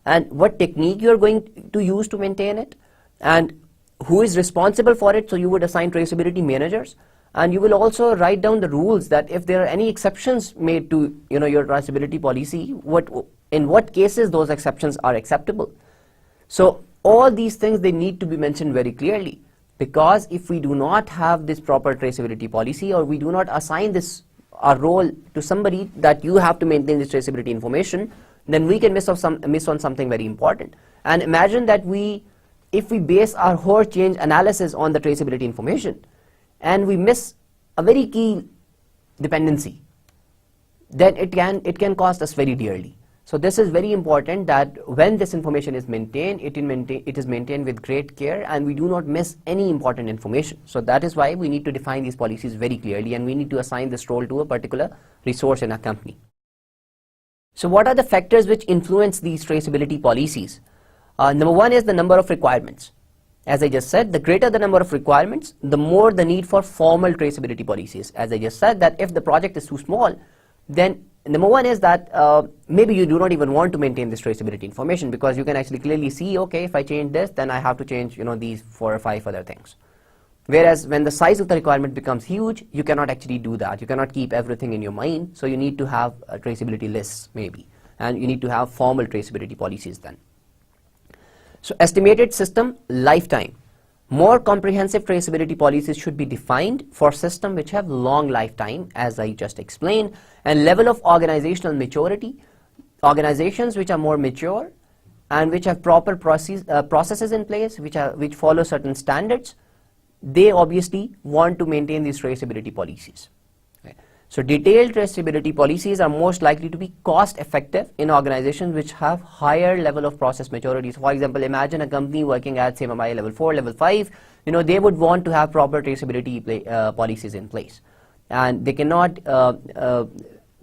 and what technique you are going to use to maintain it, and who is responsible for it. So you would assign traceability managers, and you will also write down the rules that if there are any exceptions made to your traceability policy, in what cases those exceptions are acceptable. So all these things, they need to be mentioned very clearly, because if we do not have this proper traceability policy, or we do not assign a role to somebody that you have to maintain this traceability information, then we can miss on something very important. And imagine that if we base our whole change analysis on the traceability information, and we miss a very key dependency, then it can cost us very dearly. So this is very important that when this information is maintained, it is maintained with great care and we do not miss any important information. So that is why we need to define these policies very clearly and we need to assign this role to a particular resource in our company. So what are the factors which influence these traceability policies? Number one is the number of requirements. As I just said, the greater the number of requirements, the more the need for formal traceability policies. As I just said, that if the project is too small, then number one is that maybe you do not even want to maintain this traceability information because you can actually clearly see, okay, if I change this, then I have to change, these 4 or 5 other things. Whereas when the size of the requirement becomes huge, you cannot actually do that. You cannot keep everything in your mind. So you need to have traceability lists maybe, and you need to have formal traceability policies then. So estimated system lifetime. More comprehensive traceability policies should be defined for systems which have long lifetime, as I just explained, and level of organizational maturity. Organizations which are more mature and which have proper processes in place, which follow certain standards, they obviously want to maintain these traceability policies. Okay. So detailed traceability policies are most likely to be cost effective in organizations which have higher level of process maturity. So for example, imagine a company working at CMMI level 4, level 5, they would want to have proper traceability policies in place. And they cannot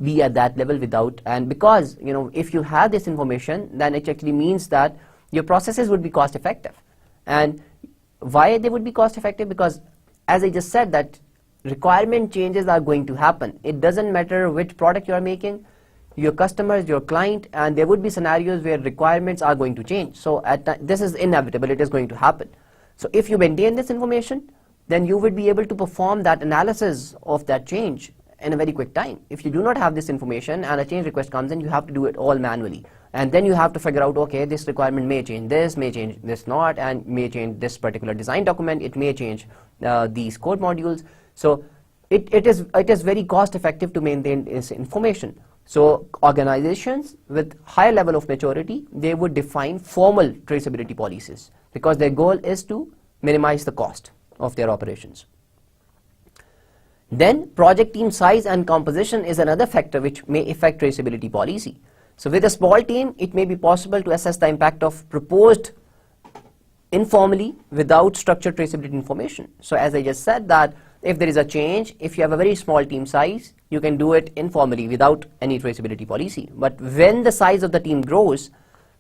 be at that level without, and because, if you have this information, then it actually means that your processes would be cost effective. And why they would be cost effective? Because as I just said, that requirement changes are going to happen. It doesn't matter which product you are making, your customers, your client, and there would be scenarios where requirements are going to change. So this is inevitable, it is going to happen. So if you maintain this information, then you would be able to perform that analysis of that change in a very quick time. If you do not have this information and a change request comes in, you have to do it all manually. And then you have to figure out, okay, this requirement may change this not, and may change this particular design document, it may change these code modules. So it is very cost effective to maintain this information. So organizations with high level of maturity, they would define formal traceability policies because their goal is to minimize the cost of their operations. Then project team size and composition is another factor which may affect traceability policy. So with a small team, it may be possible to assess the impact of proposed informally without structured traceability information. So as I just said, that if there is a change, if you have a very small team size, you can do it informally without any traceability policy. But when the size of the team grows,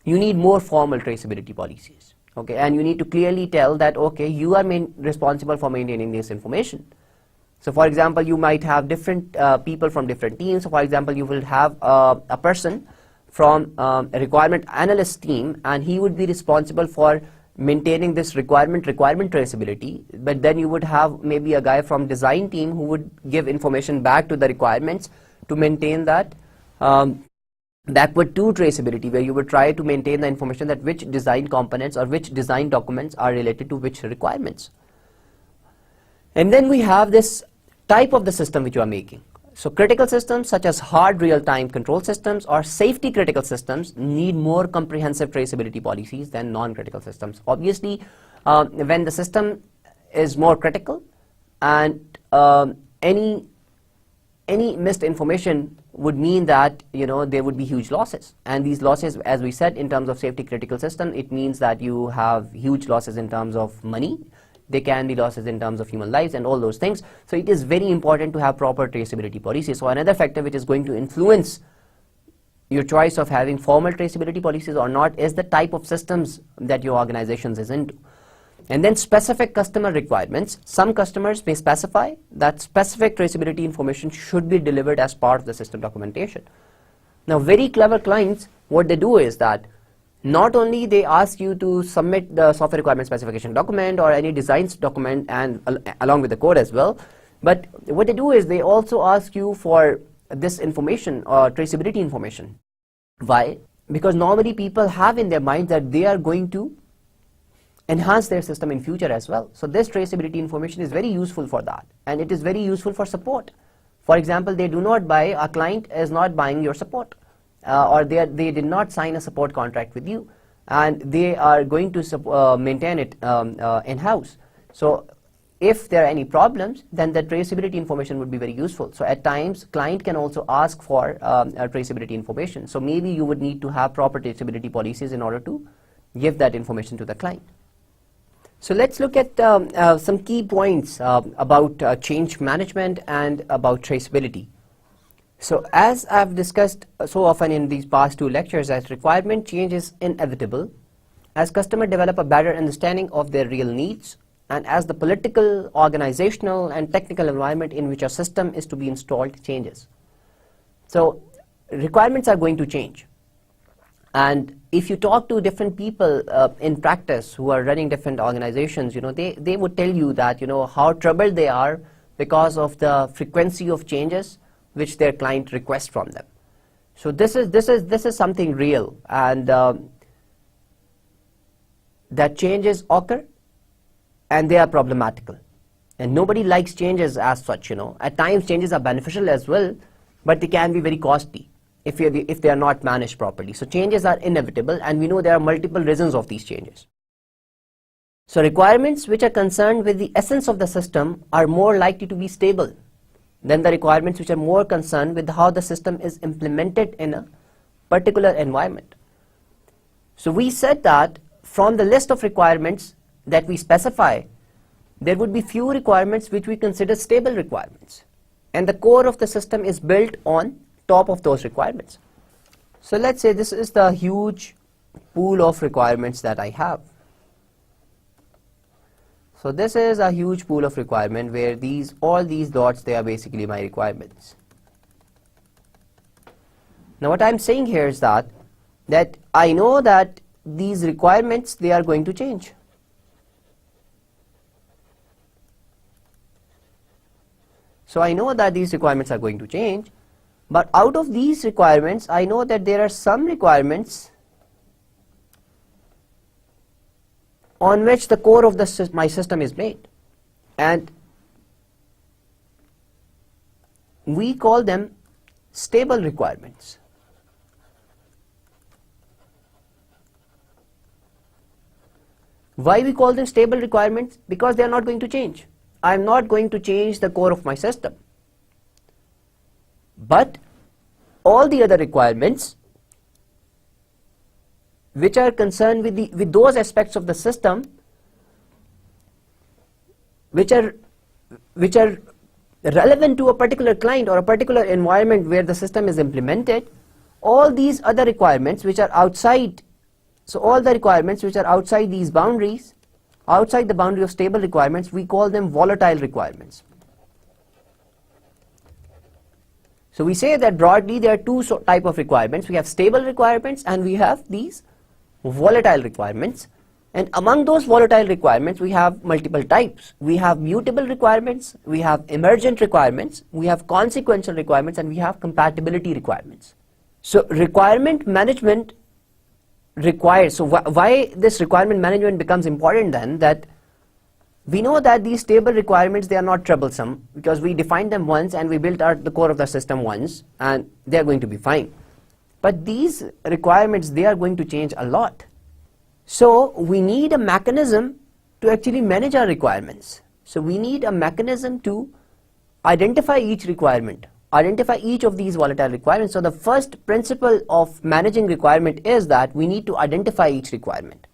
you need more formal traceability policies. Okay, and you need to clearly tell that, okay, you are responsible for maintaining this information. So for example, you might have different people from different teams. So for example, you will have a person from a requirement analyst team, and he would be responsible for maintaining this requirement traceability. But then you would have maybe a guy from design team who would give information back to the requirements to maintain that backward to traceability, where you would try to maintain the information that which design components or which design documents are related to which requirements. And then we have this type of the system which you are making. So critical systems such as hard real-time control systems or safety critical systems need more comprehensive traceability policies than non-critical systems. Obviously, when the system is more critical and any missed information would mean that there would be huge losses, and these losses, as we said, in terms of safety critical system, it means that you have huge losses in terms of money. There can be losses in terms of human lives and all those things. So it is very important to have proper traceability policies. So another factor which is going to influence your choice of having formal traceability policies or not is the type of systems that your organization is into. And then specific customer requirements. Some customers may specify that specific traceability information should be delivered as part of the system documentation. Now, very clever clients, what they do is that not only they ask you to submit the software requirement specification document or any designs document and along with the code as well, but what they do is they also ask you for this information or traceability information. Why? Because normally people have in their mind that they are going to enhance their system in future as well. So this traceability information is very useful for that, and it is very useful for support. For example, they do not buy, a client is not buying your support. Or they did not sign a support contract with you, and they are going to maintain it in-house. So if there are any problems, then the traceability information would be very useful. So at times, client can also ask for traceability information. So maybe you would need to have proper traceability policies in order to give that information to the client. So let's look at some key points about change management and about traceability. So as I've discussed so often in these past two lectures, that requirement change is inevitable as customers develop a better understanding of their real needs, and as the political, organizational, and technical environment in which a system is to be installed changes. So requirements are going to change. And if you talk to different people in practice who are running different organizations, they would tell you that, how troubled they are because of the frequency of changes which their client requests from them. So this is something real, and that changes occur, and they are problematical. And nobody likes changes as such, At times changes are beneficial as well, but they can be very costly if they are not managed properly. So changes are inevitable, and we know there are multiple reasons of these changes. So requirements which are concerned with the essence of the system are more likely to be stable than the requirements which are more concerned with how the system is implemented in a particular environment. So we said that from the list of requirements that we specify, there would be few requirements which we consider stable requirements, and the core of the system is built on top of those requirements. So let's say this is the huge pool of requirements that I have. So this is a huge pool of requirement where all these dots, they are basically my requirements. Now what I'm saying here is that I know that these requirements, they are going to change. So I know that these requirements are going to change, but out of these requirements, I know that there are some requirements on which the core of my system is made, and we call them stable requirements. Why we call them stable requirements? Because they are not going to change. I am not going to change the core of my system. But all the other requirements which are concerned with those aspects of the system which are relevant to a particular client or a particular environment where the system is implemented, all these other requirements which are outside, so all the requirements which are outside these boundaries, outside the boundary of stable requirements, we call them volatile requirements. So we say that broadly there are two types of requirements. We have stable requirements and we have these volatile requirements. And among those volatile requirements, we have multiple types. We have mutable requirements, we have emergent requirements, we have consequential requirements, and we have compatibility requirements. So requirement management requires, so why this requirement management becomes important then, that we know that these stable requirements, they are not troublesome because we defined them once and we built out the core of the system once and they are going to be fine. But these requirements, they are going to change a lot. So we need a mechanism to actually manage our requirements. So we need a mechanism to identify each requirement, identify each of these volatile requirements. So the first principle of managing requirement is that we need to identify each requirement.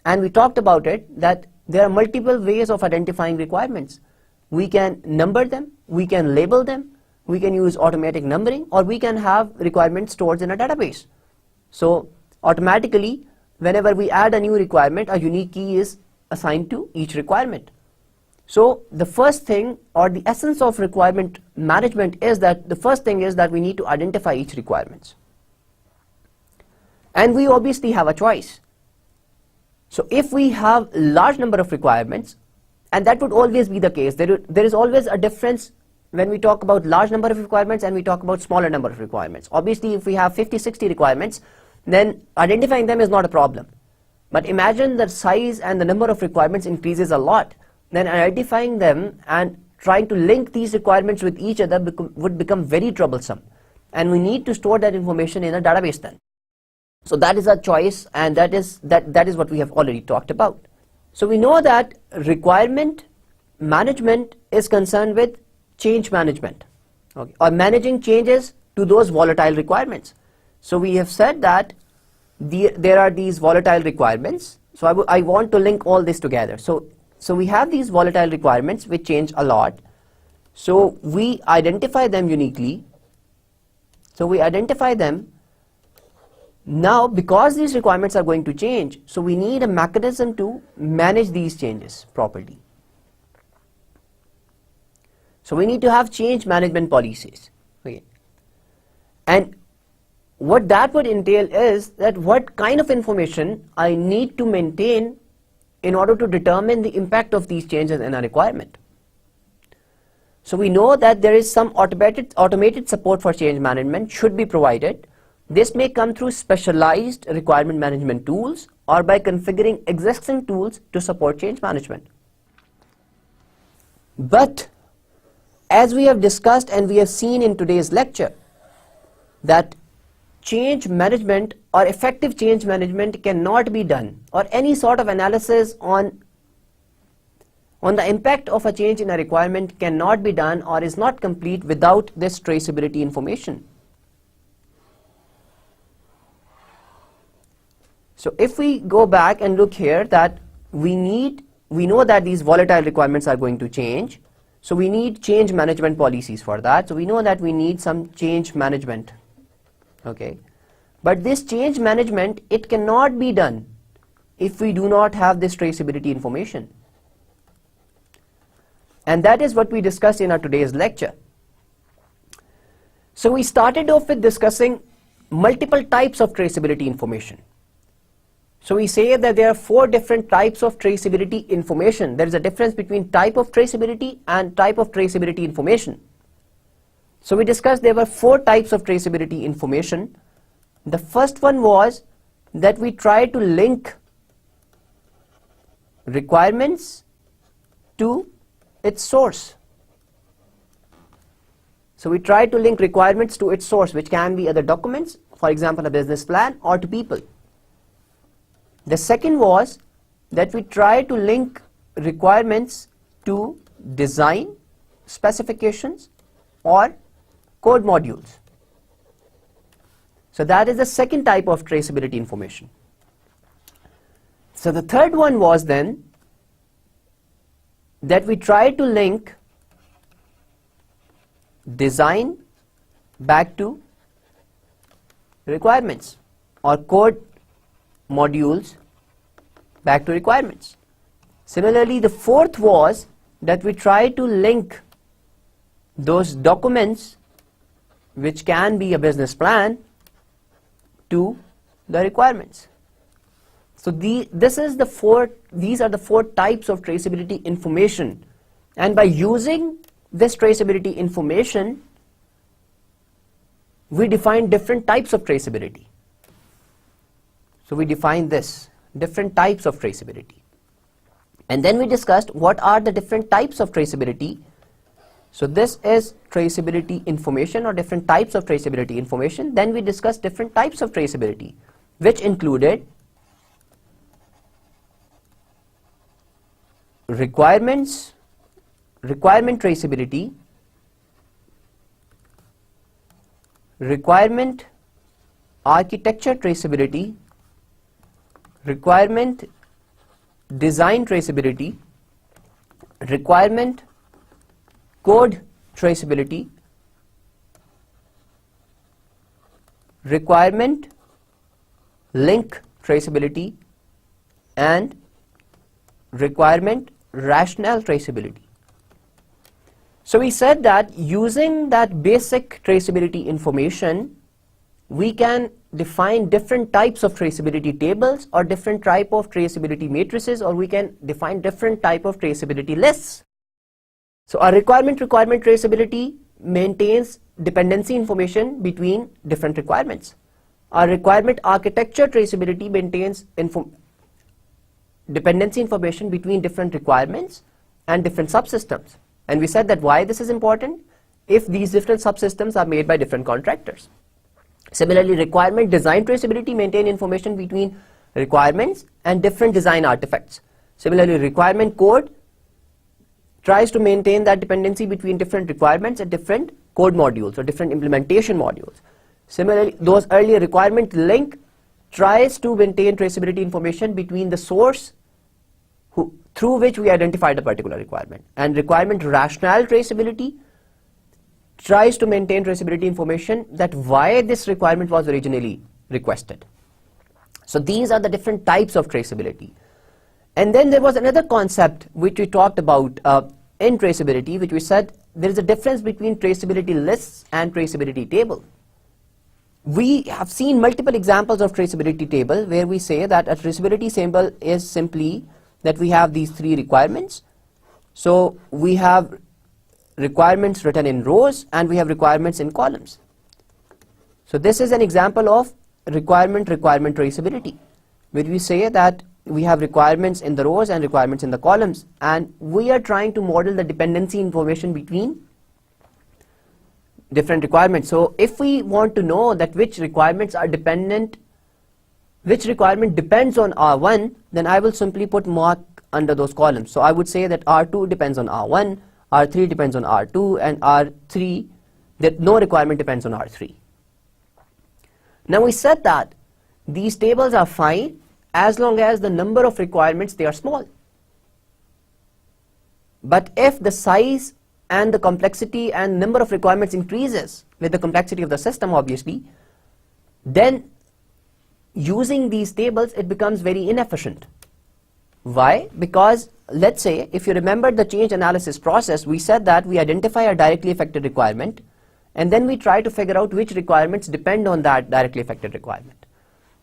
And we talked about it, that there are multiple ways of identifying requirements. We can number them, we can label them, we can use automatic numbering, or we can have requirements stored in a database. So automatically, whenever we add a new requirement, a unique key is assigned to each requirement. So the first thing, or the essence of requirement management, is that the first thing is that we need to identify each requirement. And we obviously have a choice. So if we have a large number of requirements, and that would always be the case, there is always a difference when we talk about large number of requirements and we talk about smaller number of requirements. Obviously, if we have 50, 60 requirements, then identifying them is not a problem. But imagine the size and the number of requirements increases a lot. Then identifying them and trying to link these requirements with each other would become very troublesome. And we need to store that information in a database then. So that is our choice, and that is what we have already talked about. So we know that requirement management is concerned with change management, okay, or managing changes to those volatile requirements. So we have said that there are these volatile requirements. So I want to link all this together. So we have these volatile requirements which change a lot. So we identify them uniquely. So we identify them. Now, because these requirements are going to change, so we need a mechanism to manage these changes properly. So we need to have change management policies. Okay. And what that would entail is that what kind of information I need to maintain in order to determine the impact of these changes in a requirement. So we know that there is some automated support for change management should be provided. This may come through specialized requirement management tools or by configuring existing tools to support change management. But as we have discussed and we have seen in today's lecture, that change management or effective change management cannot be done, or any sort of analysis on the impact of a change in a requirement cannot be done or is not complete without this traceability information. So if we go back and look here, that we know that these volatile requirements are going to change, so we need change management policies for that. So we know that we need some change management, okay, but this change management, it cannot be done if we do not have this traceability information. And that is what we discussed in our today's lecture. So we started off with discussing multiple types of traceability information. So we say that there are 4 different types of traceability information. There is a difference between type of traceability and type of traceability information. So we discussed there were 4 types of traceability information. The first one was that we try to link requirements to its source. So we try to link requirements to its source, which can be other documents, for example a business plan, or to people. The second was that we try to link requirements to design, specifications, or code modules. So that is the second type of traceability information. So the third one was then that we try to link design back to requirements, or code modules back to requirements. Similarly, the fourth was that we try to link those documents, which can be a business plan, to the requirements. So these are the 4 types of traceability information, and by using this traceability information, we define different types of traceability. So we define this, different types of traceability. And then we discussed what are the different types of traceability. So this is traceability information, or different types of traceability information. Then we discussed different types of traceability, which included requirement traceability, requirement architecture traceability, requirement design traceability, requirement code traceability, requirement link traceability, and requirement rationale traceability. So we said that using that basic traceability information, we can define different types of traceability tables, or different type of traceability matrices, or we can define different type of traceability lists. So our requirement traceability maintains dependency information between different requirements. Our requirement architecture traceability maintains dependency information between different requirements and different subsystems. And we said that why this is important? If these different subsystems are made by different contractors. Similarly, requirement design traceability maintain information between requirements and different design artifacts. Similarly, requirement code tries to maintain that dependency between different requirements and different code modules or different implementation modules. Similarly, those earlier requirement link tries to maintain traceability information between the source through which we identified a particular requirement, and requirement rationale traceability tries to maintain traceability information that why this requirement was originally requested. So these are the different types of traceability. And then there was another concept which we talked about in traceability, which we said there is a difference between traceability lists and traceability table. We have seen multiple examples of traceability table where we say that a traceability symbol is simply that we have these three requirements. So we have requirements written in rows and we have requirements in columns. So this is an example of requirement traceability, where we say that we have requirements in the rows and requirements in the columns, and we are trying to model the dependency information between different requirements. So if we want to know that which requirements are dependent, which requirement depends on R1, then I will simply put mark under those columns. So I would say that R2 depends on R1, R3 depends on R2, and R3, that no requirement depends on R3. Now we said that these tables are fine as long as the number of requirements they are small. But if the size and the complexity and number of requirements increases with the complexity of the system, obviously, then using these tables it becomes very inefficient. Why? Because let's say if you remember the change analysis process, we said that we identify a directly affected requirement and then we try to figure out which requirements depend on that directly affected requirement.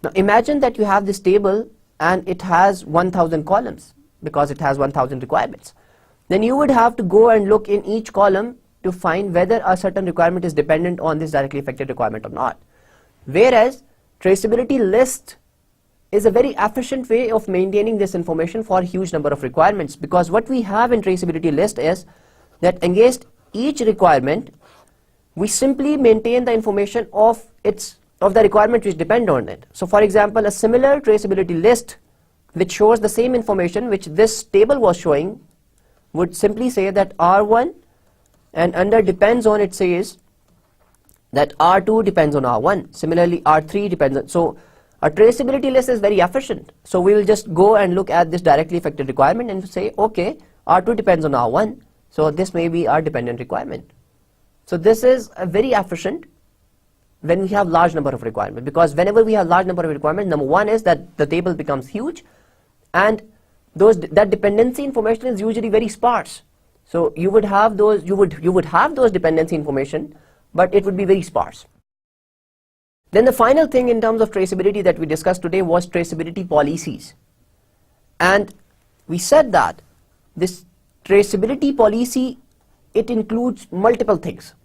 Now imagine that you have this table and it has 1000 columns because it has 1000 requirements. Then you would have to go and look in each column to find whether a certain requirement is dependent on this directly affected requirement or not. Whereas traceability list is a very efficient way of maintaining this information for a huge number of requirements, because what we have in traceability list is that against each requirement we simply maintain the information of the requirement which depend on it. So for example, a similar traceability list which shows the same information which this table was showing would simply say that R1, and under depends on it says that R2 depends on R1. Similarly, R3 depends on. So a traceability list is very efficient. So we will just go and look at this directly affected requirement and say, okay, R2 depends on R1, so this may be our dependent requirement. So this is a very efficient when we have large number of requirements, because whenever we have large number of requirements, number one is that the table becomes huge, and that dependency information is usually very sparse. So you would have those dependency information, but it would be very sparse. Then the final thing in terms of traceability that we discussed today was traceability policies. And we said that this traceability policy, it includes multiple things.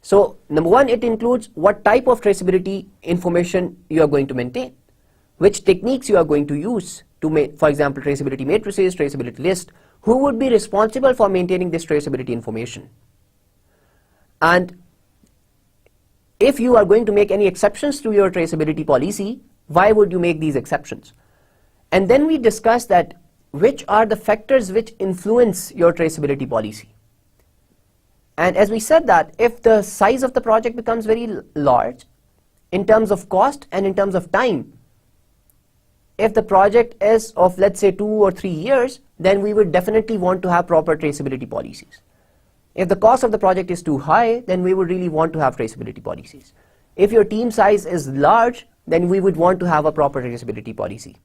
So number one, it includes what type of traceability information you are going to maintain, which techniques you are going to use to for example, traceability matrices, traceability list, who would be responsible for maintaining this traceability information. And if you are going to make any exceptions to your traceability policy, why would you make these exceptions? And then we discussed that which are the factors which influence your traceability policy. And as we said that if the size of the project becomes very large in terms of cost and in terms of time, if the project is of let's say 2 or 3 years, then we would definitely want to have proper traceability policies. If the cost of the project is too high, then we would really want to have traceability policies. If your team size is large, then we would want to have a proper traceability policy.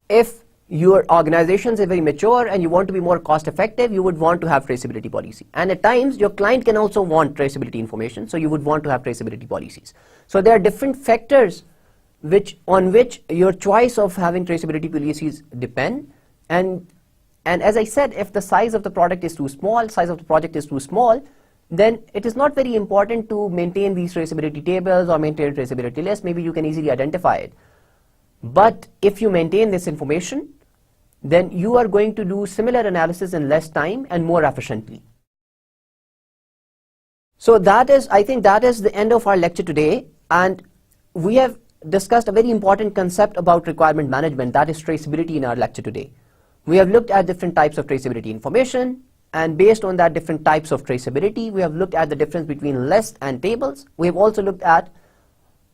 If your organizations are very mature and you want to be more cost effective, you would want to have traceability policy. And at times your client can also want traceability information, so you would want to have traceability policies. So there are different factors on which your choice of having traceability policies depend. And as I said, if the size of the project is too small, then it is not very important to maintain these traceability tables or maintain traceability lists. Maybe you can easily identify it. But if you maintain this information, then you are going to do similar analysis in less time and more efficiently. So I think that is the end of our lecture today, and we have discussed a very important concept about requirement management, that is traceability, in our lecture today. We have looked at different types of traceability information, and based on that different types of traceability, we have looked at the difference between lists and tables. We have also looked at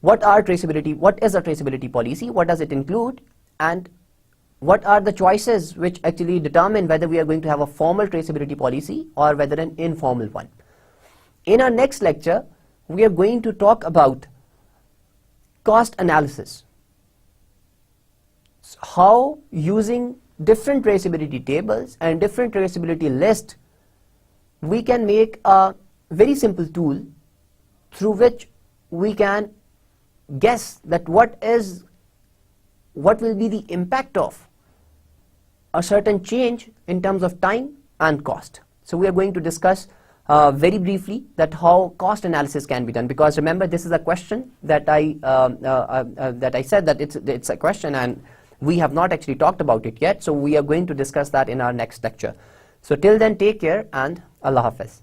what is a traceability policy, what does it include, and what are the choices which actually determine whether we are going to have a formal traceability policy or whether an informal one. In our next lecture, we are going to talk about cost analysis. So how using different traceability tables and different traceability lists, we can make a very simple tool through which we can guess that what will be the impact of a certain change in terms of time and cost. So we are going to discuss very briefly that how cost analysis can be done, because remember, this is a question that I said that it's a question and we have not actually talked about it yet. So we are going to discuss that in our next lecture. So till then, take care and Allah Hafiz.